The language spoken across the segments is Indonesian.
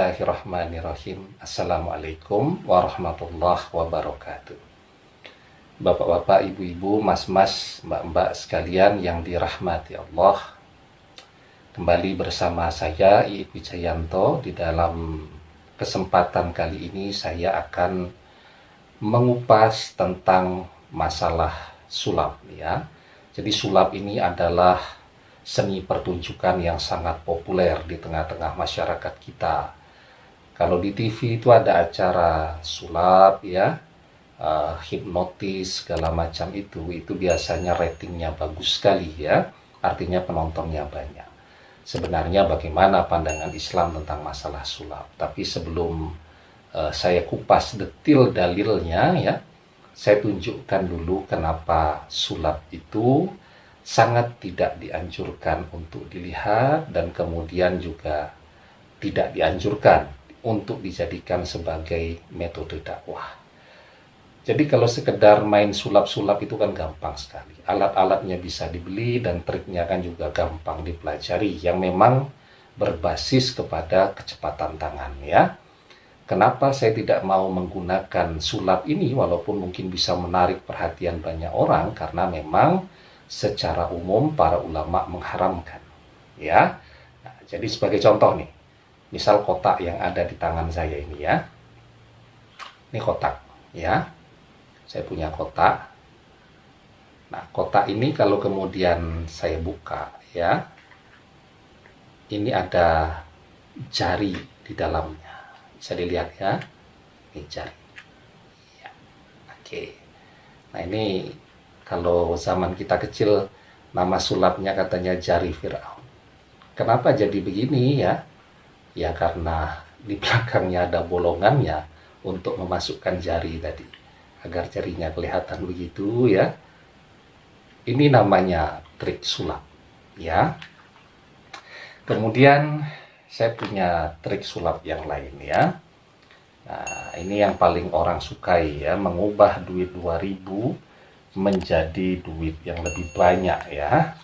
Bismillahirrahmanirrahim. Assalamualaikum warahmatullahi wabarakatuh. Bapak-bapak, ibu-ibu, mas-mas, mbak-mbak sekalian yang dirahmati Allah, kembali bersama saya Iip Wijayanto. Di dalam kesempatan kali ini saya akan mengupas tentang masalah sulap, ya. Jadi sulap ini adalah seni pertunjukan yang sangat populer di tengah-tengah masyarakat kita. Kalau di TV itu ada acara sulap, ya, hipnotis segala macam itu biasanya ratingnya bagus sekali, ya. Artinya penontonnya banyak. Sebenarnya bagaimana pandangan Islam tentang masalah sulap? Tapi sebelum saya kupas detil dalilnya, ya, saya tunjukkan dulu kenapa sulap itu sangat tidak dianjurkan untuk dilihat, dan kemudian juga tidak dianjurkan untuk dijadikan sebagai metode dakwah. Jadi kalau sekedar main sulap-sulap itu kan gampang sekali. Alat-alatnya bisa dibeli dan triknya kan juga gampang dipelajari, yang memang berbasis kepada kecepatan tangan, ya. Kenapa saya tidak mau menggunakan sulap ini walaupun mungkin bisa menarik perhatian banyak orang? Karena memang secara umum para ulama mengharamkan, ya. Nah, jadi sebagai contoh nih, misal kotak yang ada di tangan saya ini, ya, ini kotak, ya, saya punya kotak. Nah, kotak ini kalau kemudian saya buka, ya, ini ada jari di dalamnya, bisa dilihat, ya, ini jari, ya. Oke, nah ini kalau zaman kita kecil, nama sulapnya katanya jari Fir'aun. Kenapa jadi begini, ya? Ya karena di belakangnya ada bolongannya untuk memasukkan jari tadi, agar jarinya kelihatan begitu, ya. Ini namanya trik sulap, ya. Kemudian saya punya trik sulap yang lain, ya. Nah, ini yang paling orang sukai, ya, mengubah duit 2000 menjadi duit yang lebih banyak, ya.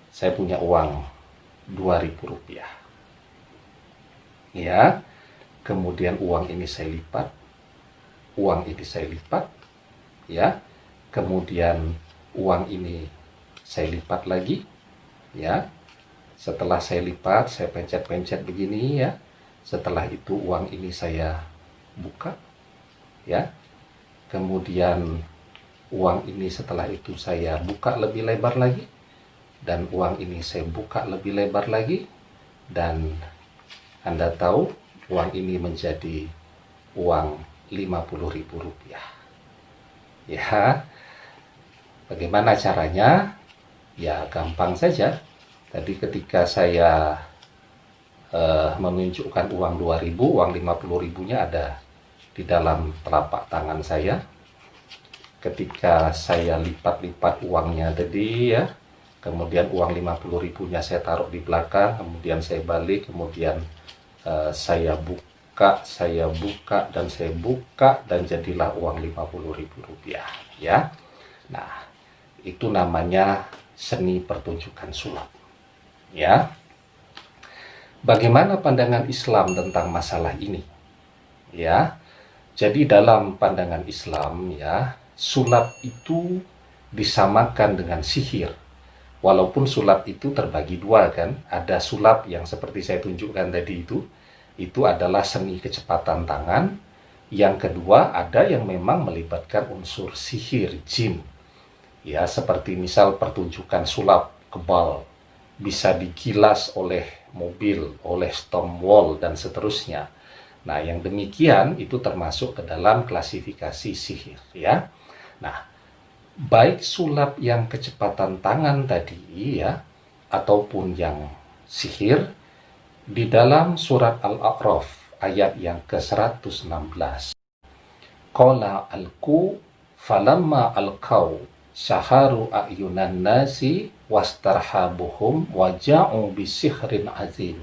Saya punya uang 2000 rupiah, ya. Kemudian uang ini saya lipat, uang ini saya lipat, ya. Kemudian uang ini saya lipat lagi, ya. Setelah saya lipat, saya pencet-pencet begini, ya. Setelah itu uang ini saya buka, ya. Kemudian uang ini setelah itu saya buka lebih lebar lagi, dan uang ini saya buka lebih lebar lagi, dan Anda tahu uang ini menjadi uang 50.000 rupiah, ya. Bagaimana caranya? Ya gampang saja. Tadi ketika saya menunjukkan uang 2000, uang 50.000-nya ada di dalam telapak tangan saya. Ketika saya lipat-lipat uangnya tadi, ya, kemudian uang 50.000-nya saya taruh di belakang, kemudian saya balik, kemudian saya buka, dan saya buka, dan jadilah uang 50.000 rupiah, ya. Nah, itu namanya seni pertunjukan sulap, ya. Bagaimana pandangan Islam tentang masalah ini, ya? Jadi dalam pandangan Islam, ya, sulap itu disamakan dengan sihir. Walaupun sulap itu terbagi dua, kan. Ada sulap yang seperti saya tunjukkan tadi itu adalah seni kecepatan tangan. Yang kedua, ada yang memang melibatkan unsur sihir, jin. Ya, seperti misal pertunjukan sulap kebal, bisa digilas oleh mobil, oleh stone wall, dan seterusnya. Nah, yang demikian itu termasuk ke dalam klasifikasi sihir, ya. Nah, baik sulap yang kecepatan tangan tadi, ya, ataupun yang sihir, di dalam surat Al-A'raf ayat yang ke-116, qala alqu falamma alqau syaharu a'yunan nasi wastarhabuhum waja'u bisihrin azim.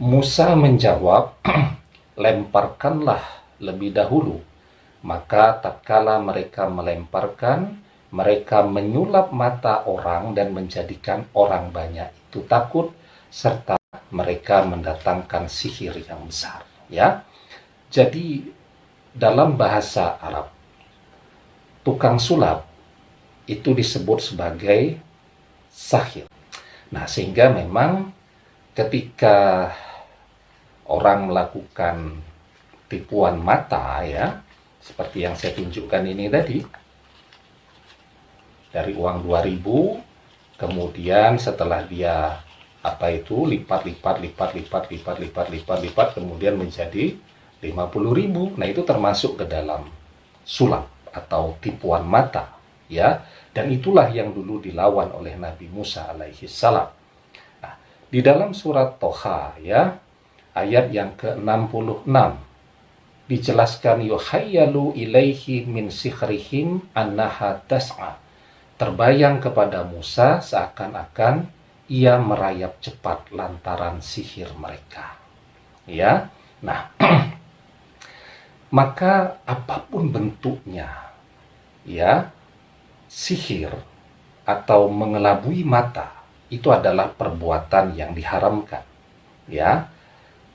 Musa menjawab, lemparkanlah lebih dahulu. Maka tatkala mereka melemparkan, mereka menyulap mata orang dan menjadikan orang banyak itu takut, serta mereka mendatangkan sihir yang besar, ya. Jadi dalam bahasa Arab, tukang sulap itu disebut sebagai sahir. Nah, sehingga memang ketika orang melakukan tipuan mata, ya, seperti yang saya tunjukkan ini tadi, dari uang 2000, kemudian setelah dia lipat, kemudian menjadi 50.000. Nah, itu termasuk ke dalam sulap atau tipuan mata, ya. Dan itulah yang dulu dilawan oleh Nabi Musa alaihi salam. Nah, di dalam surat Toha, ya, ayat yang ke-66 dijelaskan, yuhayyalu ilaihi min sihrihim annaha tas'a. Terbayang kepada Musa seakan-akan ia merayap cepat lantaran sihir mereka. Ya. Nah, maka apapun bentuknya, ya, sihir atau mengelabui mata itu adalah perbuatan yang diharamkan, ya.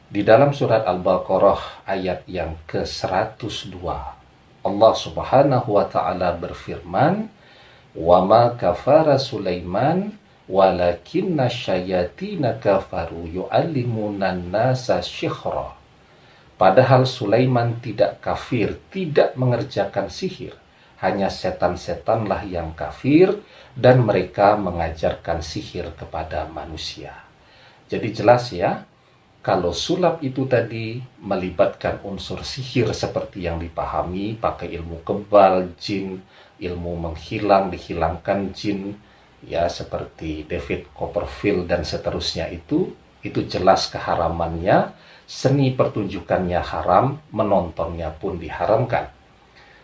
Di dalam surat Al-Baqarah ayat yang ke-102, Allah Subhanahu wa taala berfirman, "Wa ma kafara Sulaiman walakinna syayatina kafaru yu'allimunan nasa syikhra." Padahal Sulaiman tidak kafir, tidak mengerjakan sihir. Hanya setan-setanlah yang kafir dan mereka mengajarkan sihir kepada manusia. Jadi jelas, ya, kalau sulap itu tadi melibatkan unsur sihir seperti yang dipahami, pakai ilmu kebal, jin, ilmu menghilang, dihilangkan jin, ya, seperti David Copperfield dan seterusnya, itu jelas keharamannya. Seni pertunjukannya haram, menontonnya pun diharamkan.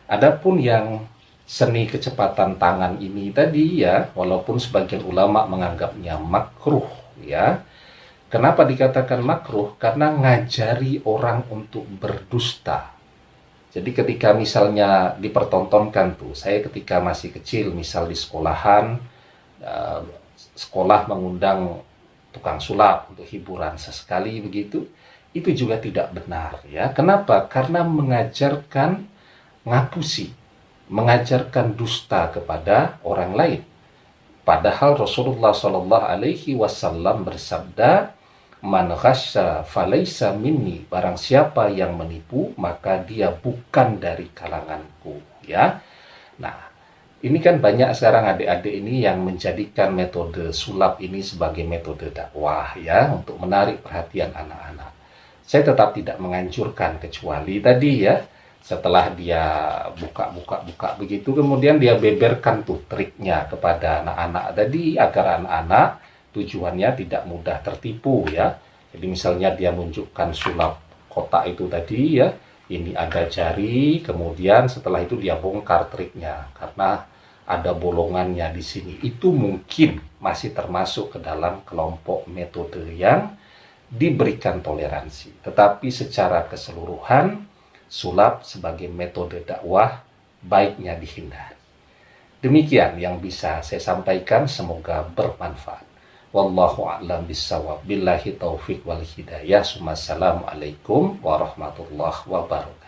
Adapun yang seni kecepatan tangan ini tadi, ya, walaupun sebagian ulama menganggapnya makruh, ya. Kenapa dikatakan makruh? Karena ngajari orang untuk berdusta. Jadi ketika misalnya dipertontonkan tuh, saya ketika masih kecil, misal di sekolahan, sekolah mengundang tukang sulap untuk hiburan sesekali begitu, itu juga tidak benar, ya. Kenapa? Karena mengajarkan ngapusi, mengajarkan dusta kepada orang lain. Padahal Rasulullah Shallallahu Alaihi Wasallam bersabda, "Man ghasya falaisa minni." Barang siapa yang menipu, maka dia bukan dari kalanganku, ya. Nah, ini kan banyak sekarang adik-adik ini yang menjadikan metode sulap ini sebagai metode dakwah, ya, untuk menarik perhatian anak-anak. Saya tetap tidak menganjurkan, kecuali tadi, ya, setelah dia buka begitu, kemudian dia beberkan tuh triknya kepada anak-anak tadi, agar anak-anak tujuannya tidak mudah tertipu, ya. Jadi misalnya dia menunjukkan sulap kotak itu tadi, ya, ini ada jari, kemudian setelah itu dia bongkar triknya karena ada bolongannya di sini. Itu mungkin masih termasuk ke dalam kelompok metode yang diberikan toleransi. Tetapi secara keseluruhan, sulap sebagai metode dakwah baiknya dihindari. Demikian yang bisa saya sampaikan, semoga bermanfaat. Wallahu a'lam bishawab. Billahi taufiq wal hidayah. Assalamualaikum warahmatullahi wabarakatuh.